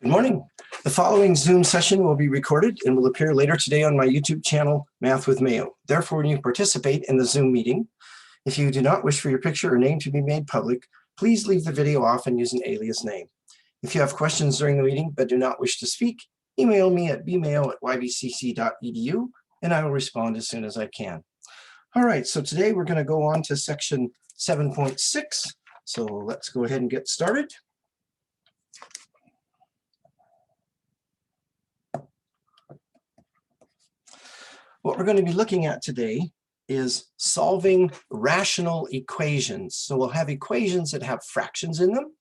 Good morning. The following Zoom session will be recorded and will appear later today on my YouTube channel, Math with Mayo. Therefore, when you participate in the Zoom meeting, if you do not wish for your picture or name to be made public, please leave the video off and use an alias name. If you have questions during the meeting but do not wish to speak, email me at bmail@ybcc.edu and I will respond as soon as I can. All right, so today we're going to go on to section 7.6. So let's go ahead and get started. What we're going to be looking at today is solving rational equations. So we'll have equations that have fractions in them.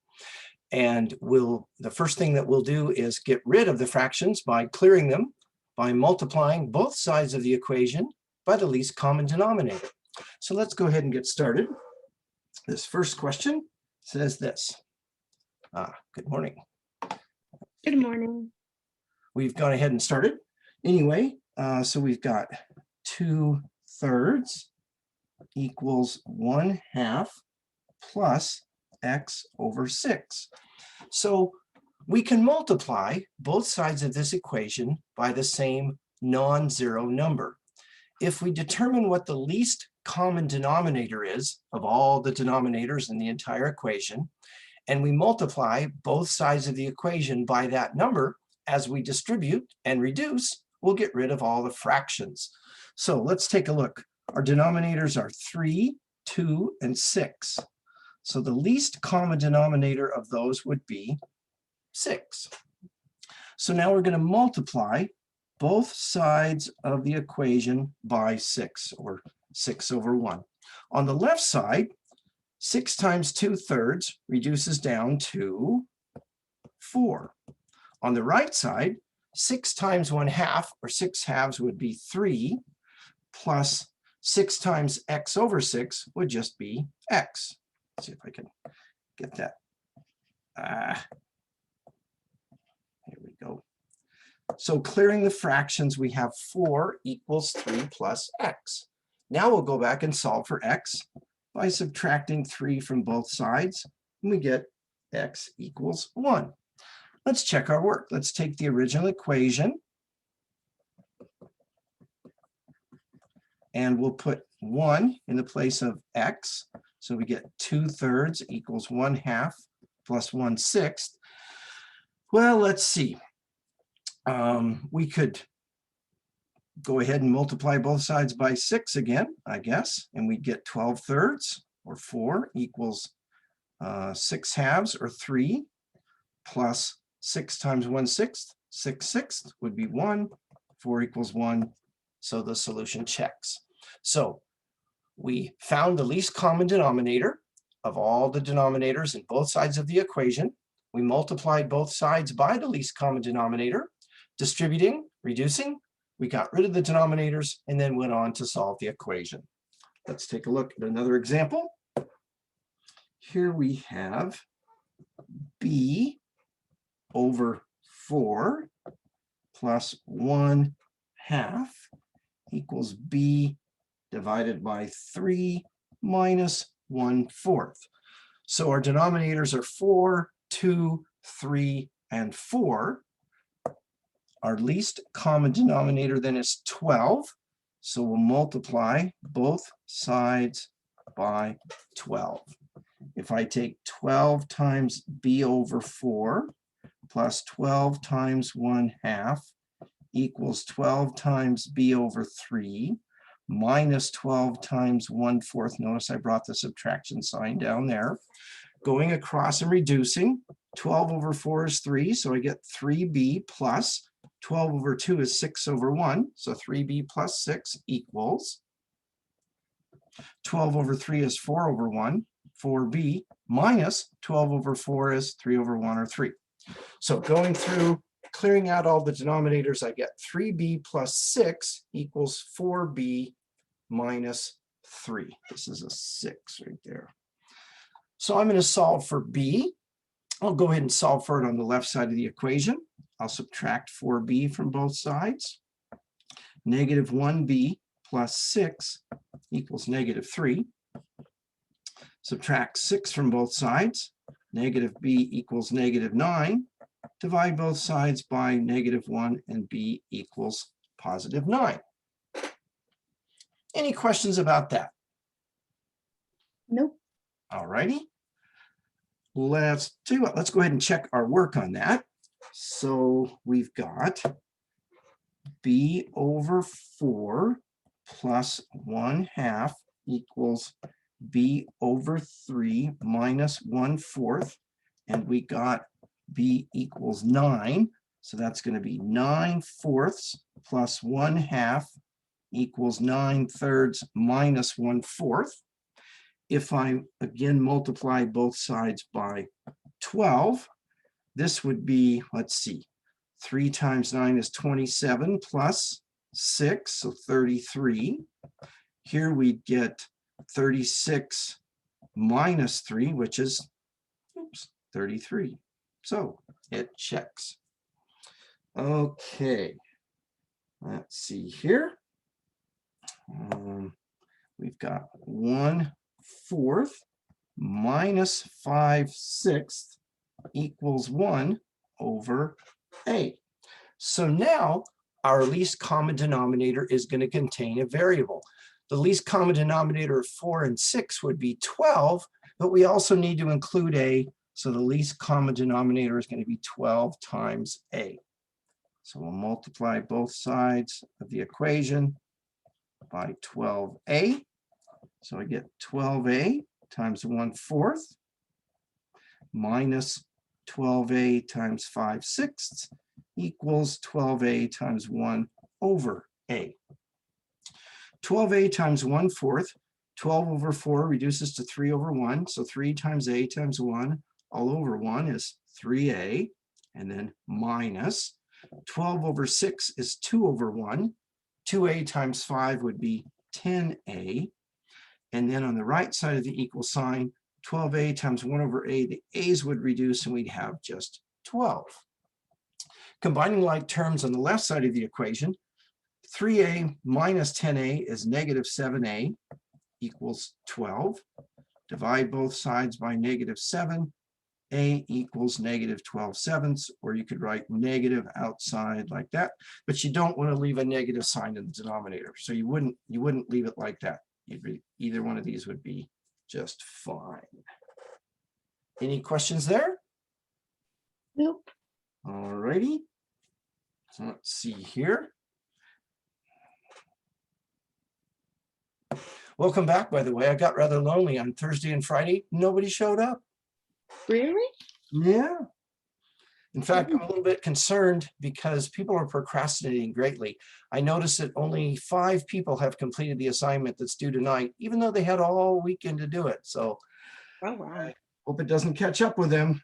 And the first thing that we'll do is get rid of the fractions by clearing them by multiplying both sides of the equation by the least common denominator. So let's go ahead and get started. This first question says this. Good morning. Good morning. We've gone ahead and started. Anyway, so we've got 2/3 equals 1/2 plus x over 6. So we can multiply both sides of this equation by the same non-zero number. If we determine what the least common denominator is of all the denominators in the entire equation, and we multiply both sides of the equation by that number, as we distribute and reduce, we'll get rid of all the fractions. So let's take a look. Our denominators are 3, 2, and 6. So the least common denominator of those would be 6. So now we're going to multiply both sides of the equation by 6, or 6 over 1. On the left side, 6 times 2/3 reduces down to 4. On the right side, 6 times 1/2, or 6/2 would be 3, plus 6 times x over 6 would just be x. Let's see if I can get that. Here we go. So clearing the fractions, we have 4 equals 3 plus x. Now we'll go back and solve for x by subtracting 3 from both sides, and we get x equals 1. Let's check our work. Let's take the original equation and we'll put 1 in the place of x. So we get 2/3 equals 1/2 plus 1/6. Well, let's see. We could go ahead and multiply both sides by 6 again, I guess, and we get 12/3, or 4, equals 6/2, or 3, plus 6 times 1/6, 6/6 would be 1, 4 equals 1, so the solution checks. So we found the least common denominator of all the denominators in both sides of the equation. We multiplied both sides by the least common denominator, distributing, reducing. We got rid of the denominators and then went on to solve the equation. Let's take a look at another example. Here we have b over 4 plus 1/2 equals b divided by 3 minus 1/4. So our denominators are 4, 2, 3, and 4. Our least common denominator then is 12. So we'll multiply both sides by 12. If I take 12 times b over 4 plus 12 times 1/2 equals 12 times b over 3 minus 12 times 1/4. Notice I brought the subtraction sign down there. Going across and reducing, 12 over 4 is 3, so I get 3b plus 12 over 2 is 6 over 1, so 3b plus 6 equals 12 over 3 is 4 over 1, 4b minus 12 over 4 is 3 over 1, or 3. So going through, clearing out all the denominators, I get 3b plus 6 equals 4b minus 3. This is a 6 right there. So I'm going to solve for b. I'll go ahead and solve for it on the left side of the equation. I'll subtract 4b from both sides. Negative 1b plus 6 equals negative 3. Subtract 6 from both sides. Negative b equals negative 9. divide both sides by -1, and b equals +9. Any questions about that? Nope. All righty. Let's do it. Let's go ahead and check our work on that. So we've got b over 4 plus 1/2 equals b over 3 minus 1/4. And we got b equals 9. So that's going to be 9/4 plus 1/2 equals 9/3 minus 1/4. If I again multiply both sides by 12, this would be, let's see, 3 times 9 is 27 plus 6, so 33. Here we'd get 36 minus 3, which is 33. So it checks. Okay, let's see here. We've got 1/4 minus 5/6 equals 1/8. So now our least common denominator is going to contain a variable. The least common denominator of 4 and 6 would be 12, but we also need to include a, so the least common denominator is going to be 12 times a. So we'll multiply both sides of the equation by 12a. So I get 12a times 1/4 minus 12a times 5/6 equals 12a times 1/a. 12a times 1/4, 12 over 4 reduces to 3 over 1. So 3 times a times 1 all over 1 is 3a, and then minus 12 over 6 is 2 over 1. 2a times 5 would be 10a. And then on the right side of the equal sign, 12a times 1/a, the a's would reduce and we'd have just 12. Combining like terms on the left side of the equation, 3a minus 10a is -7a equals 12. Divide both sides by -7, a equals -12/7, or you could write negative outside like that, but you don't want to leave a negative sign in the denominator. So you wouldn't leave it like that. Either one of these would be just fine. Any questions there? Nope. All righty. So let's see here. Welcome back, by the way. I got rather lonely on Thursday and Friday. Nobody showed up. Really? Yeah. In fact, I'm a little bit concerned because people are procrastinating greatly. I noticed that only 5 people have completed the assignment that's due tonight, even though they had all weekend to do it. So Oh, wow. I hope it doesn't catch up with them.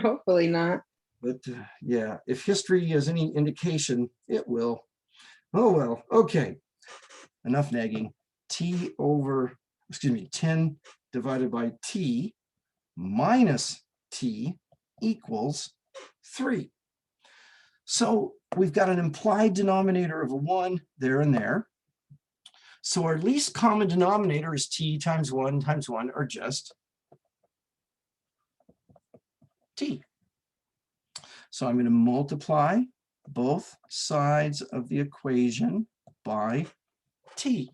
Hopefully not. But yeah, if history is any indication, it will. Oh, well, okay. Enough nagging. 10 divided by t minus t equals 3. So we've got an implied denominator of a 1 there and there. So our least common denominator is t times 1 times 1, or just t. So I'm going to multiply both sides of the equation by t.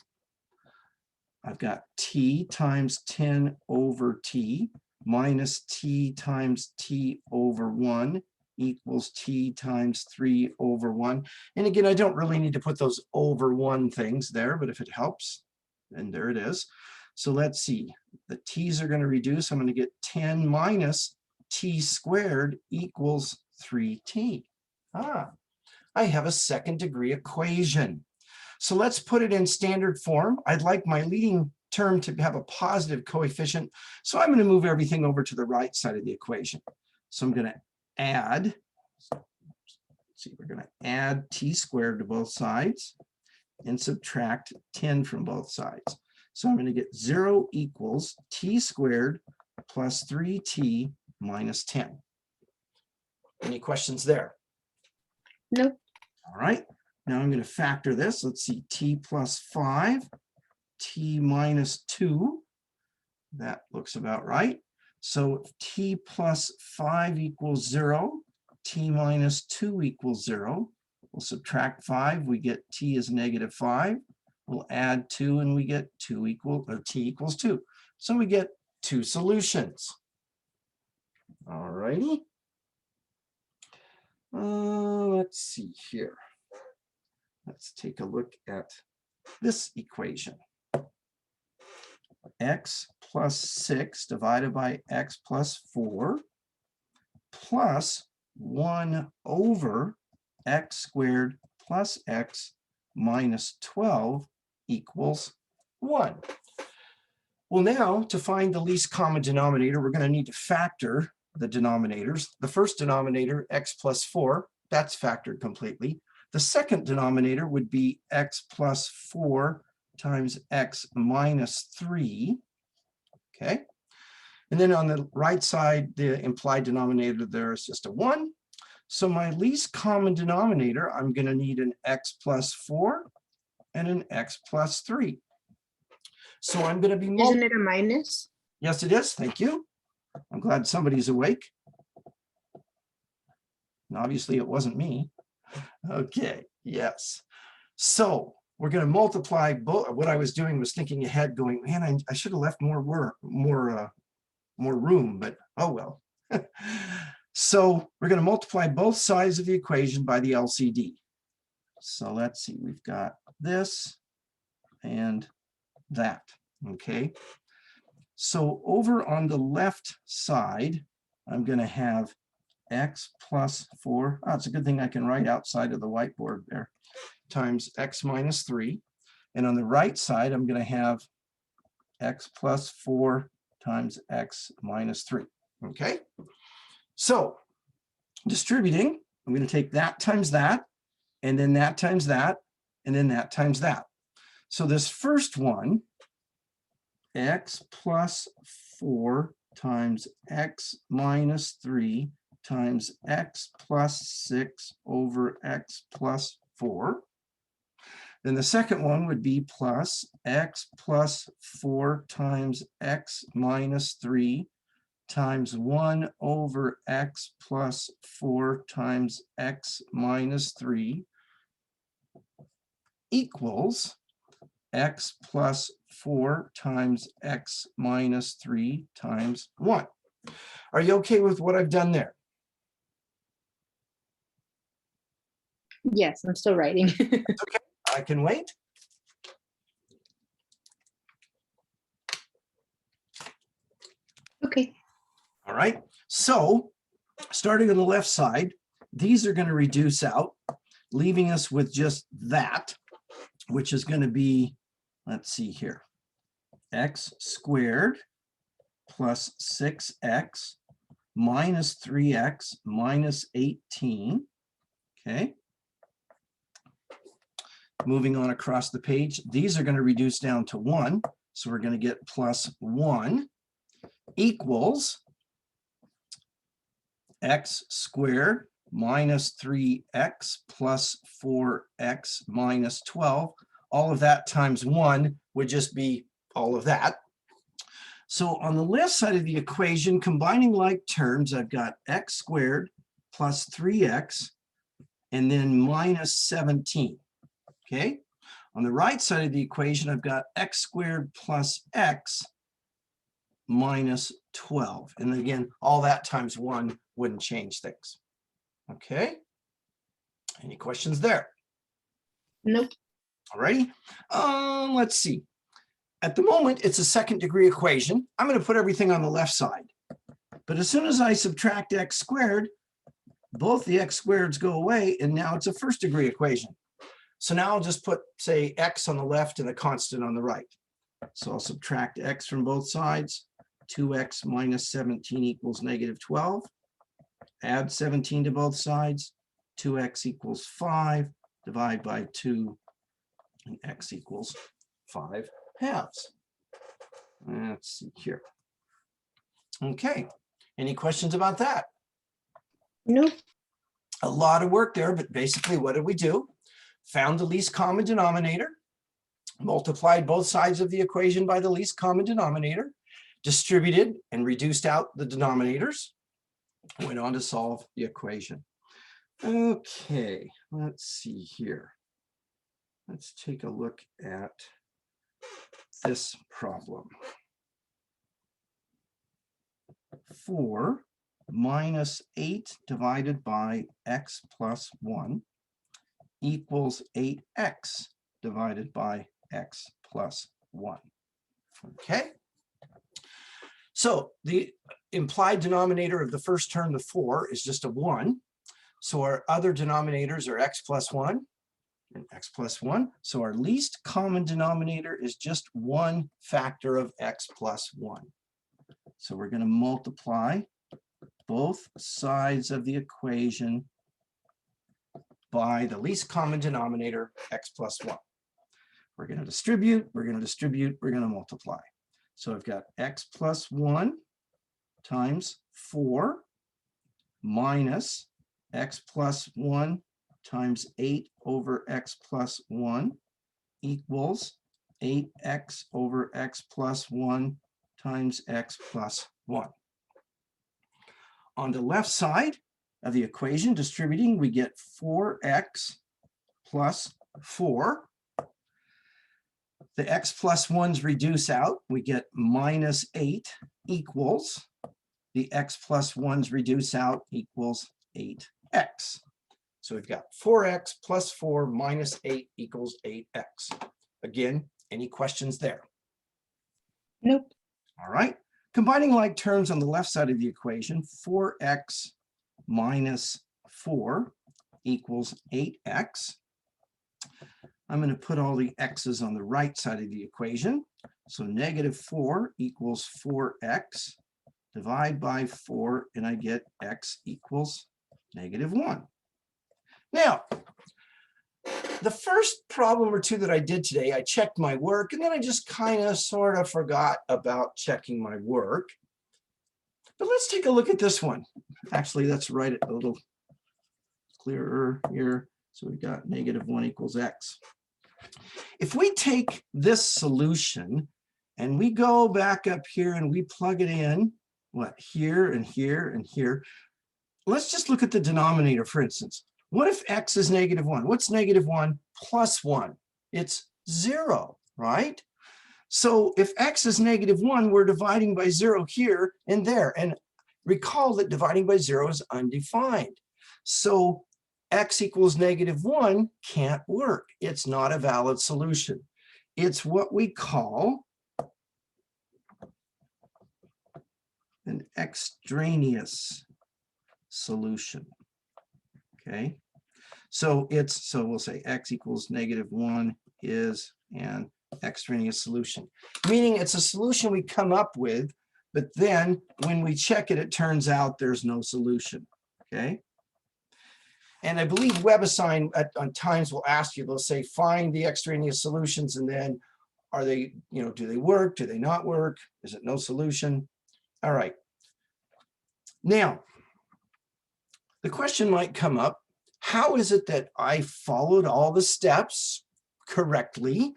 I've got t times 10 over t minus t times t over 1 equals t times 3 over 1. And again, I don't really need to put those over 1 things there, but if it helps, then there it is. So let's see. The t's are going to reduce. I'm going to get 10 minus t squared equals 3t. I have a second degree equation. So let's put it in standard form. I'd like my leading term to have a positive coefficient. So I'm going to move everything over to the right side of the equation. So I'm going to add, we're going to add t squared to both sides and subtract 10 from both sides. So I'm going to get 0 equals t squared plus 3t minus 10. Any questions there? Nope. All right. Now I'm going to factor this. Let's see, t plus 5, t minus 2. That looks about right. So if t plus 5 equals 0, t minus 2 equals 0. We'll subtract 5, we get t is negative 5. We'll add 2 and we get t equals 2. So we get 2 solutions. All righty. Let's see here. Let's take a look at this equation. X plus 6 divided by x plus 4 plus 1 over x squared plus x minus 12 equals 1. Well, now to find the least common denominator, we're going to need to factor the denominators. The first denominator, x plus 4, that's factored completely. The second denominator would be x plus 4 times x minus 3. Okay. And then on the right side, the implied denominator there is just a 1. So my least common denominator, I'm going to need an x plus 4 and an x plus 3. So I'm going to be Isn't it a minus? Yes, it is. Thank you. I'm glad somebody's awake. And obviously it wasn't me. Okay, yes. So we're going to multiply both. What I was doing was thinking ahead, going, man, I should have left more room, but oh well. So we're going to multiply both sides of the equation by the LCD. So let's see, we've got this and that. Okay. So over on the left side, I'm going to have x plus 4. Oh, it's a good thing I can write outside of the whiteboard there, times x minus 3. And on the right side, I'm going to have x plus 4 times x minus 3. Okay. So distributing, I'm going to take that times that, and then that times that, and then that times that. So this first one, x plus 4 times x minus 3 times x plus 6 over x plus 4. Then the second one would be plus x plus 4 times x minus 3 times 1 over x plus 4 times x minus 3 equals x plus 4 times x minus 3 times 1. Are you okay with what I've done there? Yes, I'm still writing. Okay, I can wait. Okay. All right, so starting on the left side, these are going to reduce out, leaving us with just that, which is going to be, let's see here, x squared plus 6x minus 3x minus 18. Okay. Moving on across the page, these are going to reduce down to 1. So we're going to get plus 1 equals x squared minus 3x plus 4x minus 12. All of that times 1 would just be all of that. So on the left side of the equation, combining like terms, I've got x squared plus 3x and then minus 17. Okay. On the right side of the equation, I've got x squared plus x minus 12. And again, all that times 1 wouldn't change things. Okay. Any questions there? Nope. All righty. Let's see. At the moment, it's a second degree equation. I'm going to put everything on the left side. But as soon as I subtract x squared, both the x squareds go away, and now it's a first degree equation. So now I'll just put, say, x on the left and a constant on the right. So I'll subtract x from both sides. 2x minus 17 equals negative 12. Add 17 to both sides. 2x equals 5. Divide by 2, and x equals 5 halves. Let's see here. Okay. Any questions about that? Nope. A lot of work there, but basically what did we do? Found the least common denominator, multiplied both sides of the equation by the least common denominator, distributed and reduced out the denominators, went on to solve the equation. Okay, let's see here. Let's take a look at this problem. 4 minus 8 divided by x plus 1 equals 8x divided by x plus 1. Okay. So the implied denominator of the first term, the 4, is just a 1. So our other denominators are x plus 1 and x plus 1. So our least common denominator is just one factor of x plus 1. So we're going to multiply both sides of the equation by the least common denominator, x plus 1. We're going to distribute, we're going to distribute, we're going to multiply. So I've got x plus 1 times 4 minus x plus 1 times 8 over x plus 1 equals 8x over x plus 1 times x plus 1. On the left side of the equation, distributing, we get 4x plus 4. The x plus 1's reduce out. We get minus 8 equals, the x plus 1's reduce out equals 8x. So we've got 4x plus 4 minus 8 equals 8x. Again, any questions there? Nope. All right. Combining like terms on the left side of the equation, 4x minus 4 equals 8x. I'm going to put all the x's on the right side of the equation. So negative 4 equals 4x. Divide by 4, and I get x equals negative 1. Now, the first problem or two that I did today, I checked my work, and then I just kind of sort of forgot about checking my work. But let's take a look at this one. Actually, let's write it a little clearer here. So we've got negative 1 equals x. If we take this solution and we go back up here and we plug it in, what, here and here and here, let's just look at the denominator, for instance. What if x is negative 1? What's negative 1 plus 1? It's 0, right? So if x is negative 1, we're dividing by 0 here and there. And recall that dividing by 0 is undefined. So x equals negative 1 can't work. It's not a valid solution. It's what we call an extraneous solution. Okay, so we'll say x equals negative 1 is an extraneous solution, meaning it's a solution we come up with, but then when we check it, it turns out there's no solution. Okay. And I believe WebAssign on times will ask you, they'll say, find the extraneous solutions, and then are they, do they work? Do they not work? Is it no solution? All right. Now, the question might come up, how is it that I followed all the steps correctly,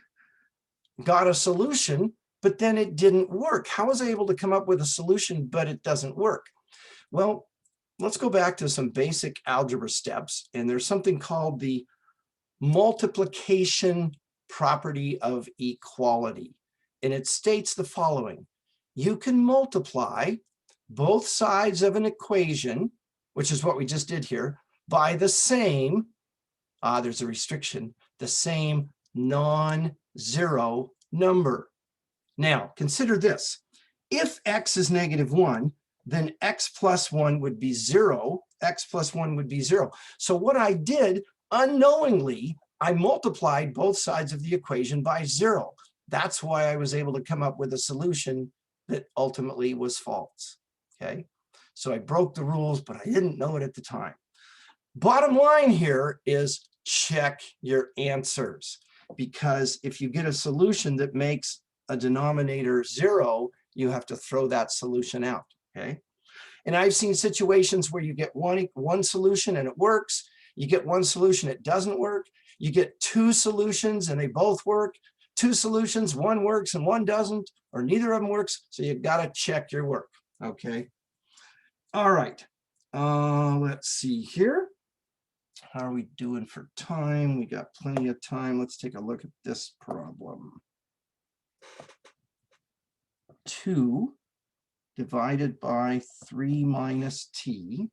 got a solution, but then it didn't work? How was I able to come up with a solution, but it doesn't work? Well, let's go back to some basic algebra steps, and there's something called the multiplication property of equality. And it states the following: you can multiply both sides of an equation, which is what we just did here, by the same, there's a restriction, the same non-zero number. Now, consider this. If x is negative 1, then x plus 1 would be 0. X plus 1 would be 0. So what I did, unknowingly, I multiplied both sides of the equation by 0. That's why I was able to come up with a solution that ultimately was false. Okay, so I broke the rules, but I didn't know it at the time. Bottom line here is check your answers, because if you get a solution that makes a denominator 0, you have to throw that solution out. Okay, and I've seen situations where you get one solution and it works. You get one solution, it doesn't work. You get two solutions and they both work. Two solutions, one works and one doesn't, or neither of them works. So you've got to check your work. Okay. All right. Let's see here. How are we doing for time? We got plenty of time. Let's take a look at this problem. 2 divided by 3 minus t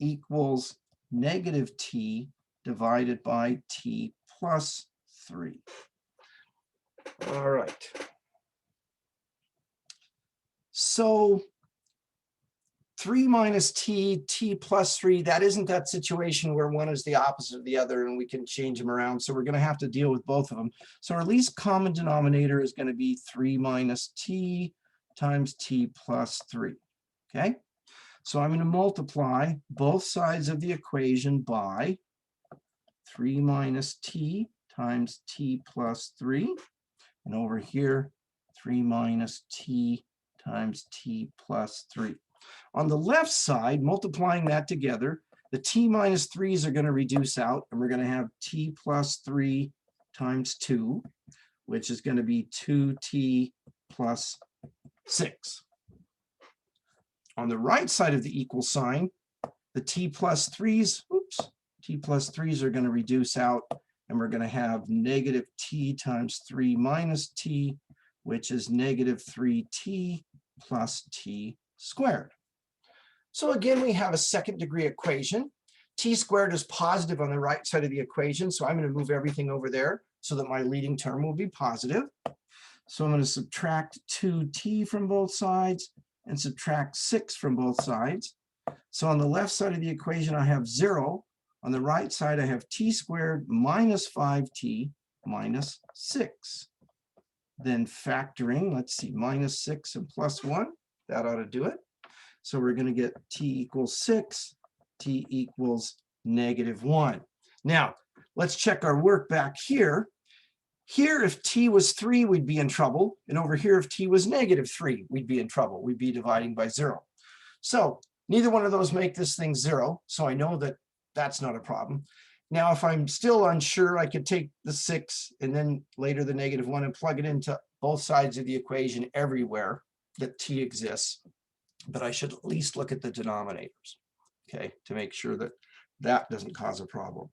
equals negative t divided by t plus 3. All right. So 3 minus t, t plus 3, that isn't that situation where one is the opposite of the other and we can change them around. So we're going to have to deal with both of them. So our least common denominator is going to be 3 minus t times t plus 3. Okay, so I'm going to multiply both sides of the equation by 3 minus t times t plus 3. And over here, 3 minus t times t plus 3. On the left side, multiplying that together, the t minus 3's are going to reduce out, and we're going to have t plus 3 times 2, which is going to be 2t plus 6. On the right side of the equal sign, the t plus 3's, t plus 3's are going to reduce out, and we're going to have negative t times 3 minus t, which is negative 3t plus t squared. So again, we have a second degree equation. T squared is positive on the right side of the equation, so I'm going to move everything over there so that my leading term will be positive. So I'm going to subtract 2t from both sides and subtract 6 from both sides. So on the left side of the equation, I have 0. On the right side, I have t squared minus 5t minus 6. Then factoring, let's see, minus 6 and plus 1, that ought to do it. So we're going to get t equals 6, t equals negative 1. Now, let's check our work back here. Here, if t was 3, we'd be in trouble. And over here, if t was negative 3, we'd be in trouble. We'd be dividing by 0. So neither one of those make this thing 0. So I know that that's not a problem. Now, if I'm still unsure, I could take the 6 and then later the negative 1 and plug it into both sides of the equation everywhere that t exists. But I should at least look at the denominators, okay, to make sure that that doesn't cause a problem.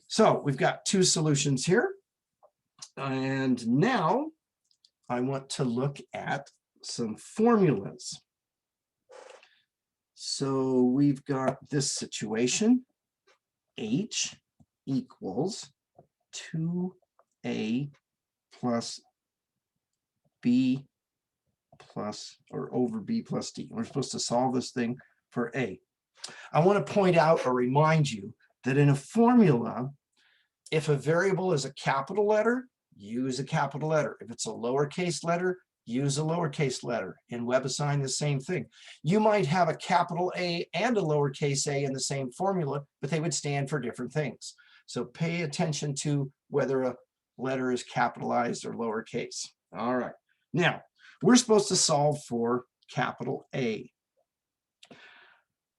So we've got 2 solutions here. And now I want to look at some formulas. So we've got this situation. H equals 2a plus b plus or over b plus d. We're supposed to solve this thing for a. I want to point out or remind you that in a formula, if a variable is a capital letter, use a capital letter. If it's a lowercase letter, use a lowercase letter. In WebAssign, the same thing. You might have a capital A and a lowercase a in the same formula, but they would stand for different things. So pay attention to whether a letter is capitalized or lowercase. All right. Now, we're supposed to solve for capital A.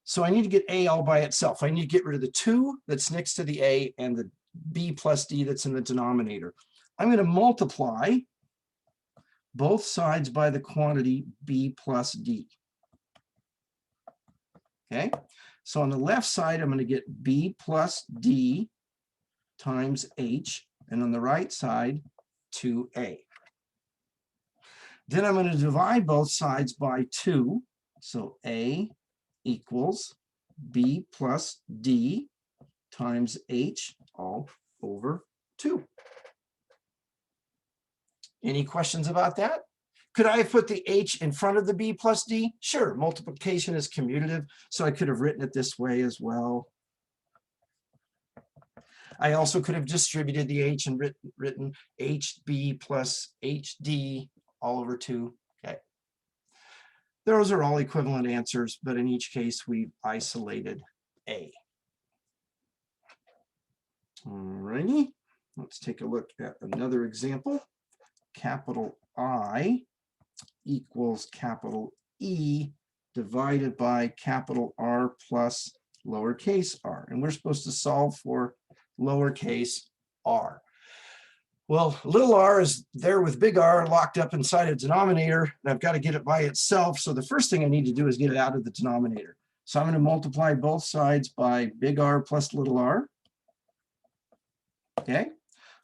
So I need to get A all by itself. I need to get rid of the 2 that's next to the A and the B plus D that's in the denominator. I'm going to multiply both sides by the quantity B plus D. Okay, so on the left side, I'm going to get B plus D times H, and on the right side, 2A. Then I'm going to divide both sides by 2. So A equals B plus D times H all over 2. Any questions about that? Could I have put the H in front of the B plus D? Sure, multiplication is commutative, so I could have written it this way as well. I also could have distributed the H and written HB plus HD all over 2. Okay. Those are all equivalent answers, but in each case, we've isolated A. All righty, let's take a look at another example. Capital I equals capital E divided by capital R plus lowercase r. And we're supposed to solve for lowercase r. Well, little r is there with big R locked up inside a denominator, and I've got to get it by itself. So the first thing I need to do is get it out of the denominator. So I'm going to multiply both sides by big R plus little r. Okay.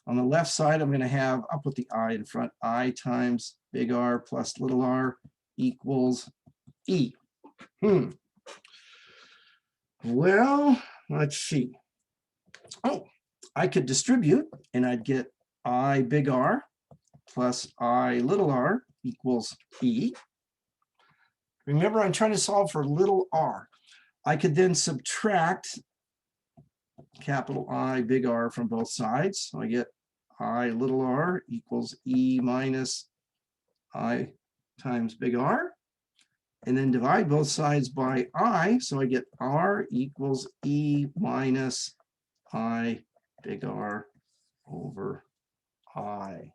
On the left side, I'm going to have, I'll put the I in front, I times big R plus little r equals E. Well, let's see. Oh, I could distribute and I'd get I big R plus I little r equals E. Remember, I'm trying to solve for little r. I could then subtract capital I big R from both sides. So I get I little r equals E minus I times big R. And then divide both sides by I. So I get R equals E minus I big R over I.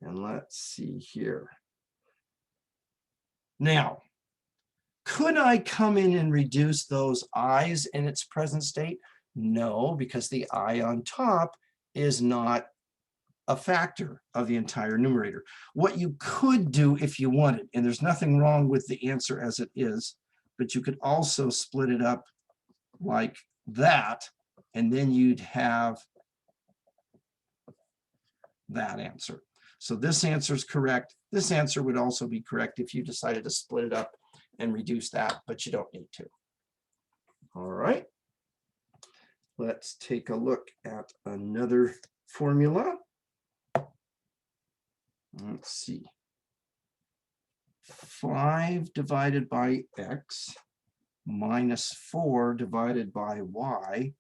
And let's see here. Now, could I come in and reduce those i's in its present state? No, because the I on top is not a factor of the entire numerator. What you could do if you wanted, and there's nothing wrong with the answer as it is, but you could also split it up like that, and then you'd have that answer. So this answer is correct. This answer would also be correct if you decided to split it up and reduce that, but you don't need to. All right. Let's take a look at another formula. Let's see. 5 divided by x minus 4 divided by y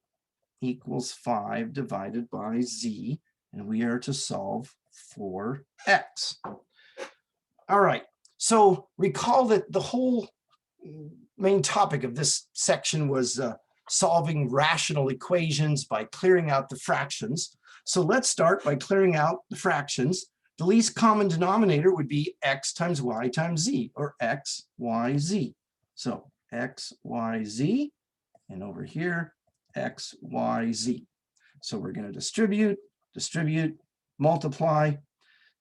equals 5 divided by z, and we are to solve for x. All right, so recall that the whole main topic of this section was solving rational equations by clearing out the fractions. So let's start by clearing out the fractions. The least common denominator would be x times y times z, or x, y, z. So x, y, z, and over here, x, y, z. So we're going to distribute, multiply.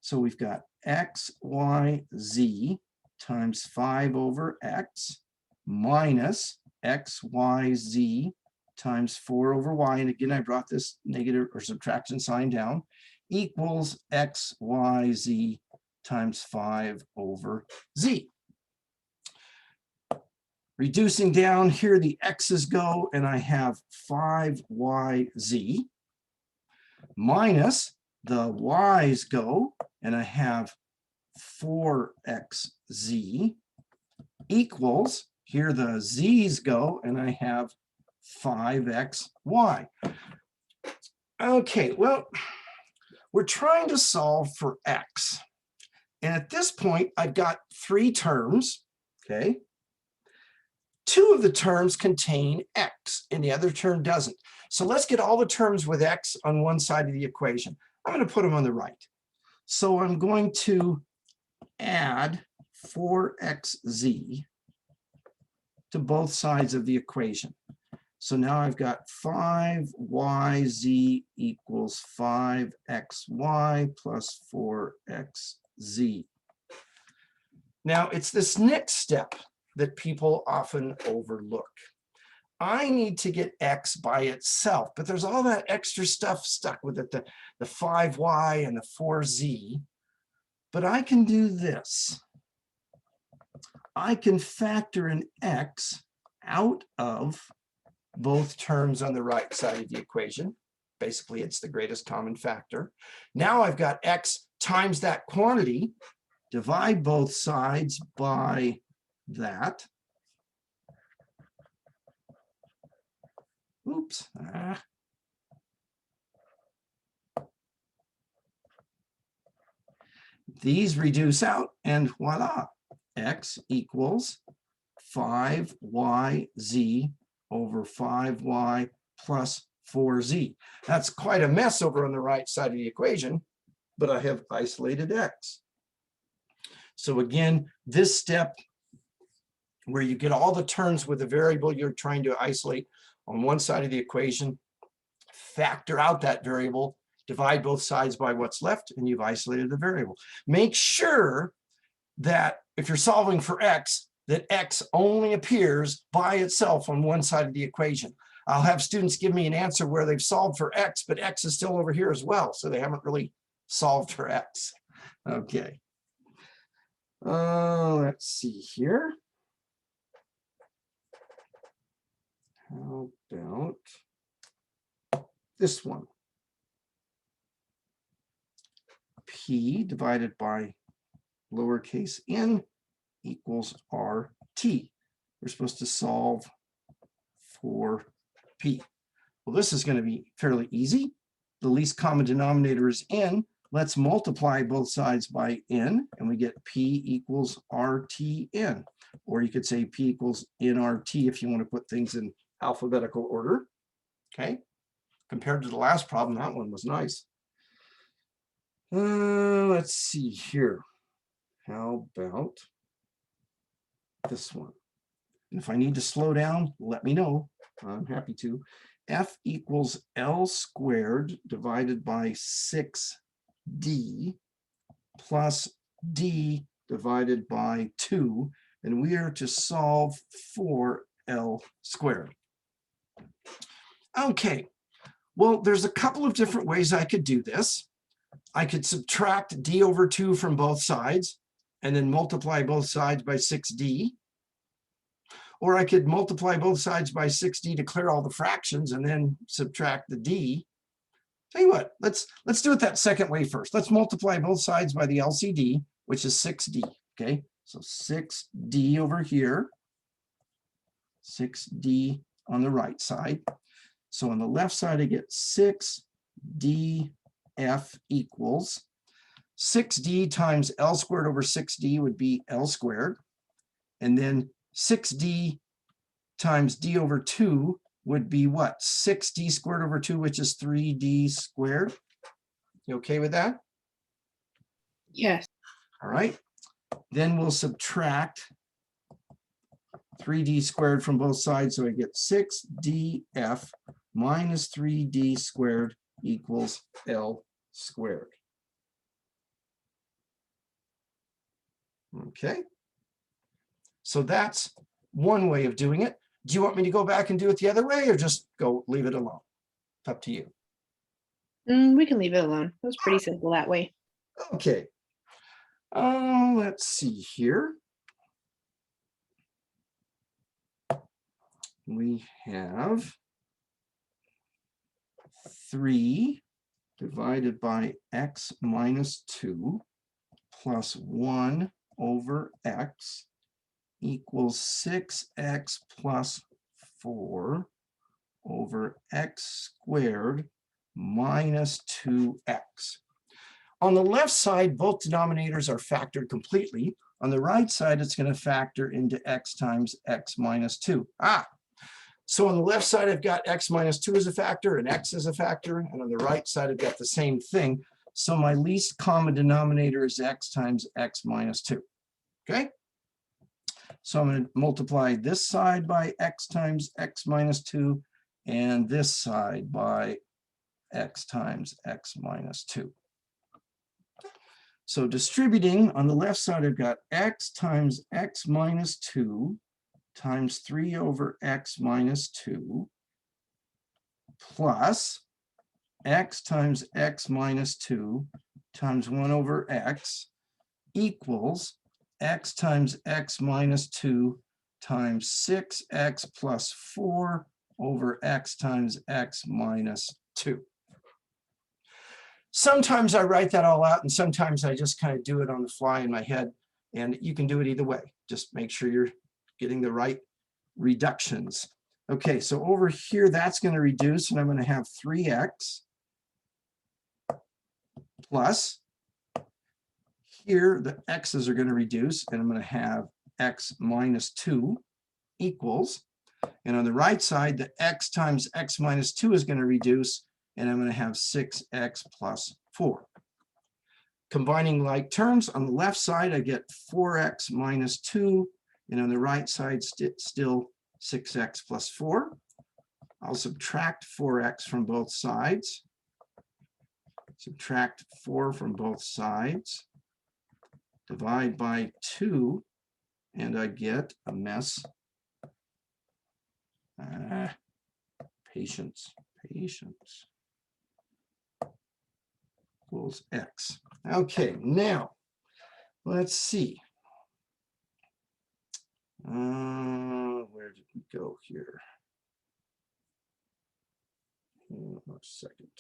So we've got x, y, z times 5 over x minus x, y, z times 4 over y. And again, I brought this negative or subtraction sign down, equals x, y, z times 5 over z. Reducing down here, the x's go, and I have 5yz minus the y's go, and I have 4xz equals, here the z's go, and I have 5xy. Okay, well, we're trying to solve for x. And at this point, I've got 3 terms, okay? 2 of the terms contain x, and the other term doesn't. So let's get all the terms with x on one side of the equation. I'm going to put them on the right. So I'm going to add 4xz to both sides of the equation. So now I've got 5yz equals 5xy plus 4xz. Now it's this next step that people often overlook. I need to get x by itself, but there's all that extra stuff stuck with it, the 5y and the 4z. But I can do this. I can factor an x out of both terms on the right side of the equation. Basically, it's the greatest common factor. Now I've got x times that quantity, divide both sides by that. Oops. These reduce out, and voila, x equals 5yz over 5y plus 4z. That's quite a mess over on the right side of the equation, but I have isolated x. So again, this step where you get all the terms with the variable you're trying to isolate on one side of the equation, factor out that variable, divide both sides by what's left, and you've isolated the variable. Make sure that if you're solving for x, that X only appears by itself on one side of the equation. I'll have students give me an answer where they've solved for X, but X is still over here as well. So they haven't really solved for X. Okay. Let's see here. How about this one? P divided by lowercase n equals RT. We're supposed to solve for P. Well, this is going to be fairly easy. The least common denominator is n. Let's multiply both sides by n, and we get P equals RTN. Or you could say P equals nRT if you want to put things in alphabetical order. Okay. Compared to the last problem, that one was nice. Let's see here. How about this one? And if I need to slow down, let me know. I'm happy to. F equals L squared divided by 6D plus D divided by 2. And we are to solve for L squared. Okay. Well, there's a couple of different ways I could do this. I could subtract D over 2 from both sides and then multiply both sides by 6D. Or I could multiply both sides by 6D to clear all the fractions and then subtract the D. Tell you what, let's do it that second way first. Let's multiply both sides by the LCD, which is 6D. Okay, so 6D over here, 6D on the right side. So on the left side, I get 6DF equals 6D times L squared over 6D would be L squared. And then 6D times D over 2 would be what? 6D squared over 2, which is 3D squared. You okay with that? Yes. All right. Then we'll subtract 3D squared from both sides. So I get 6DF minus 3D squared equals L squared. Okay. So that's one way of doing it. Do you want me to go back and do it the other way or just go leave it alone? It's up to you. We can leave it alone. It was pretty simple that way. Okay. Let's see here. We have 3 divided by x minus 2 plus 1 over x equals 6x plus 4 over x squared minus 2x. On the left side, both denominators are factored completely. On the right side, it's going to factor into x times x minus 2. So on the left side, I've got x minus 2 as a factor and x as a factor. And on the right side, I've got the same thing. So my least common denominator is x times x minus 2. Okay? So I'm going to multiply this side by x times x minus 2 and this side by x times x minus 2. So distributing on the left side, I've got x times x minus 2 times 3 over x minus 2 plus x times x minus 2 times 1 over x equals x times x minus 2 times 6x plus 4 over x times x minus 2. Sometimes I write that all out and sometimes I just kind of do it on the fly in my head, and you can do it either way. Just make sure you're getting the right reductions. Okay, so over here, that's going to reduce, and I'm going to have 3x plus, here the x's are going to reduce, and I'm going to have x minus 2 equals, and on the right side, the x times x minus 2 is going to reduce, and I'm going to have 6x plus 4. Combining like terms, on the left side, I get 4x minus 2, and on the right side, still 6x plus 4. I'll subtract 4x from both sides. Subtract 4 from both sides. Divide by 2. and I get a mess. Patience equals X. Okay, now let's see. Where did we go here? One second.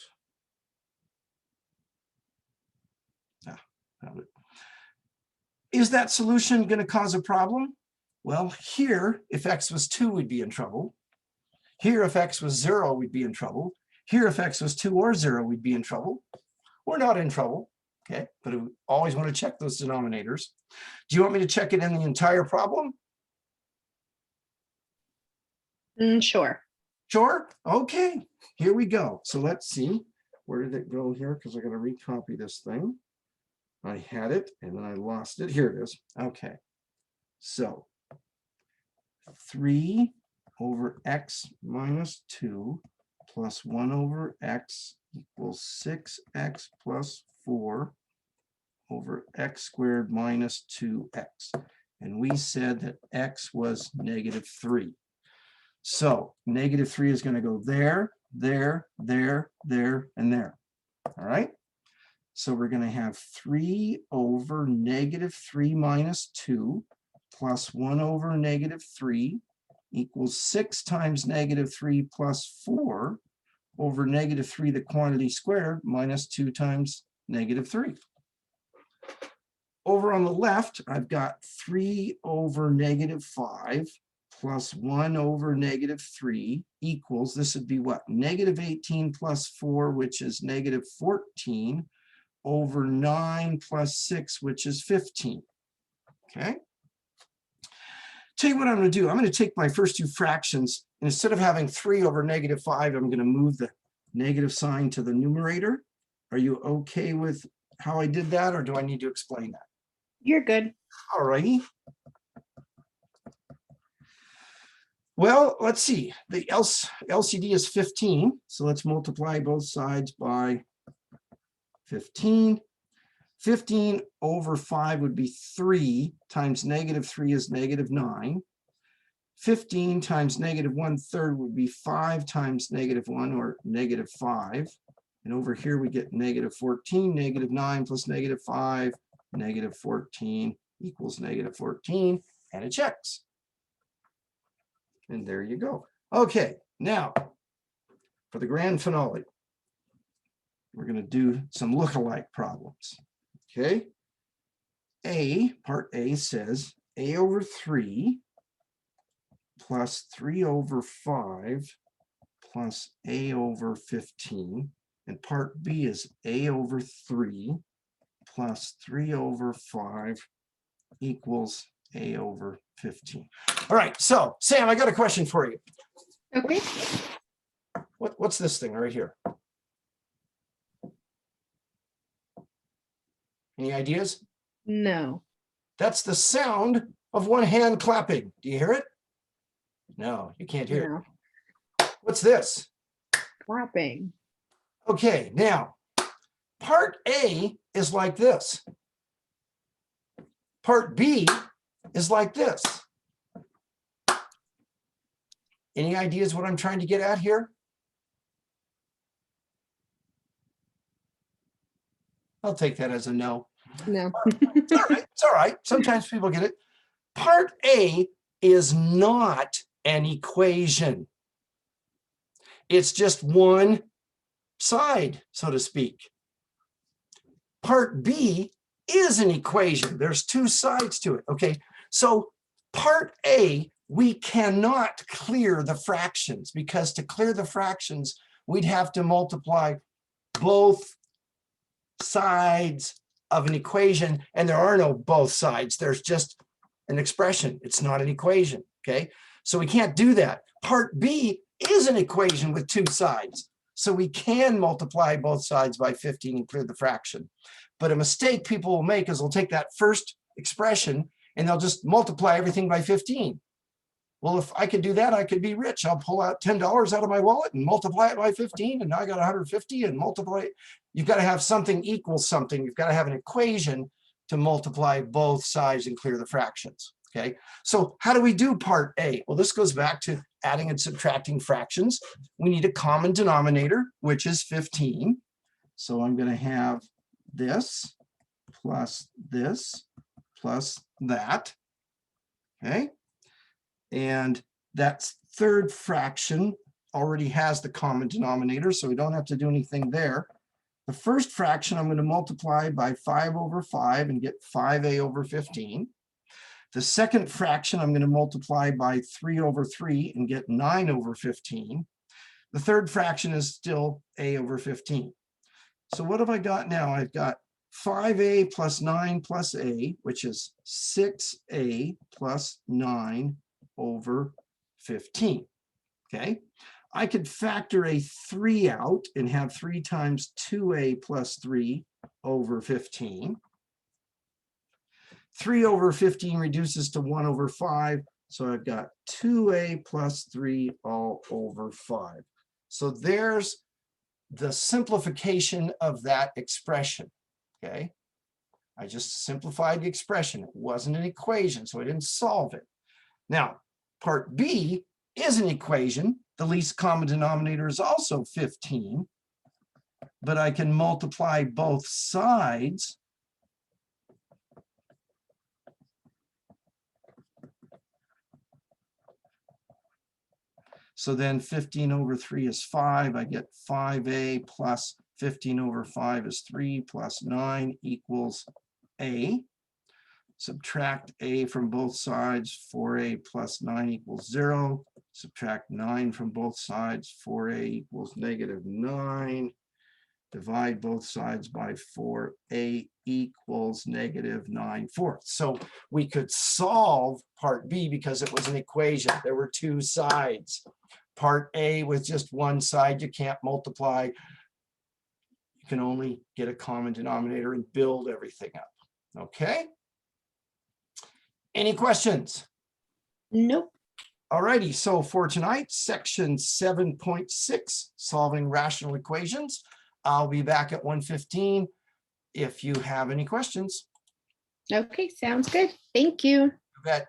Found it. Is that solution going to cause a problem? Well, here, if X was 2, we'd be in trouble. Here, if X was 0, we'd be in trouble. Here, if X was 2 or 0, we'd be in trouble. We're not in trouble, okay? But we always want to check those denominators. Do you want me to check it in the entire problem? Sure. Sure. Okay, here we go. So let's see. Where did it go here? Because I got to recopy this thing. I had it and then I lost it. Here it is. Okay. So 3 over X minus 2 plus 1 over X equals 6X plus 4 over X squared minus 2X. And we said that X was -3. So -3 is going to go there, there, there, there, and there. All right. So we're going to have 3 over -3 minus 2 plus 1 over -3 equals 6 times -3 plus 4 over -3, the quantity squared, minus 2 times -3. Over on the left, I've got 3 over -5 plus 1 over -3 equals, this would be what? -18 plus 4, which is -14, over 9 plus 6, which is 15. Okay. Tell you what I'm going to do. I'm going to take my first two fractions, and instead of having 3 over -5, I'm going to move the negative sign to the numerator. Are you okay with how I did that, or do I need to explain that? You're good. All righty. Well, let's see. The LCD is 15, so let's multiply both sides by 15. 15 over 5 would be 3 times -3 is -9. 15 times -1/3 would be 5 times -1, or -5. And over here we get -14, -9 plus -5, -14 equals -14, and it checks. And there you go. Okay, now for the grand finale, we're going to do some lookalike problems. Okay, part A says A over 3 plus 3 over 5 plus A over 15. And part B is A over 3 plus 3 over 5 equals A over 15. All right, so Sam, I got a question for you. Okay. What's this thing right here? Any ideas? No. That's the sound of one hand clapping. Do you hear it? No, you can't hear No. it. What's this? Clapping. Okay, now, part A is like this. Part B is like this. Any ideas what I'm trying to get at here? I'll take that as a no. No. It's all right. It's all right. Sometimes people get it. Part A is not an equation. It's just one side, so to speak. Part B is an equation. There's two sides to it. Okay, so part A, we cannot clear the fractions, because to clear the fractions, we'd have to multiply both sides of an equation, and there are no both sides. There's just an expression. It's not an equation. Okay, so we can't do that. Part B is an equation with two sides, so we can multiply both sides by 15 and clear the fraction. But a mistake people will make is they'll take that first expression and they'll just multiply everything by 15. Well, if I could do that, I could be rich. I'll pull out $10 out of my wallet and multiply it by 15, and now I got 150 and multiply it. You've got to have something equal something. You've got to have an equation to multiply both sides and clear the fractions. Okay, so how do we do part A? Well, this goes back to adding and subtracting fractions. We need a common denominator, which is 15. So I'm going to have this plus that. Okay, and that third fraction already has the common denominator, so we don't have to do anything there. The first fraction I'm going to multiply by 5 over 5 and get 5a over 15. The second fraction I'm going to multiply by 3 over 3 and get 9 over 15. The third fraction is still a over 15. So what have I got now? I've got 5a plus 9 plus a, which is 6a plus 9 over 15. Okay, I could factor a 3 out and have 3 times 2a plus 3 over 15. 3 over 15 reduces to 1 over 5. So I've got 2a plus 3 all over 5. So there's the simplification of that expression. Okay, I just simplified the expression. It wasn't an equation, so I didn't solve it. Now, part B is an equation. The least common denominator is also 15, but I can multiply both sides. So then 15 over 3 is 5. I get 5a plus 15 over 5 is 3 plus 9 equals a. Subtract a from both sides, 4a plus 9 equals 0. Subtract 9 from both sides, 4a equals negative 9. Divide both sides by 4, a equals negative 9/4. So we could solve part B because it was an equation. There were 2 sides. Part A with just one side, you can't multiply. You can only get a common denominator and build everything up. Okay? Any questions? Nope. All righty, so for tonight, section 7.6, solving rational equations. I'll be back at 1:15 if you have any questions. Okay, sounds good. Thank you. You bet.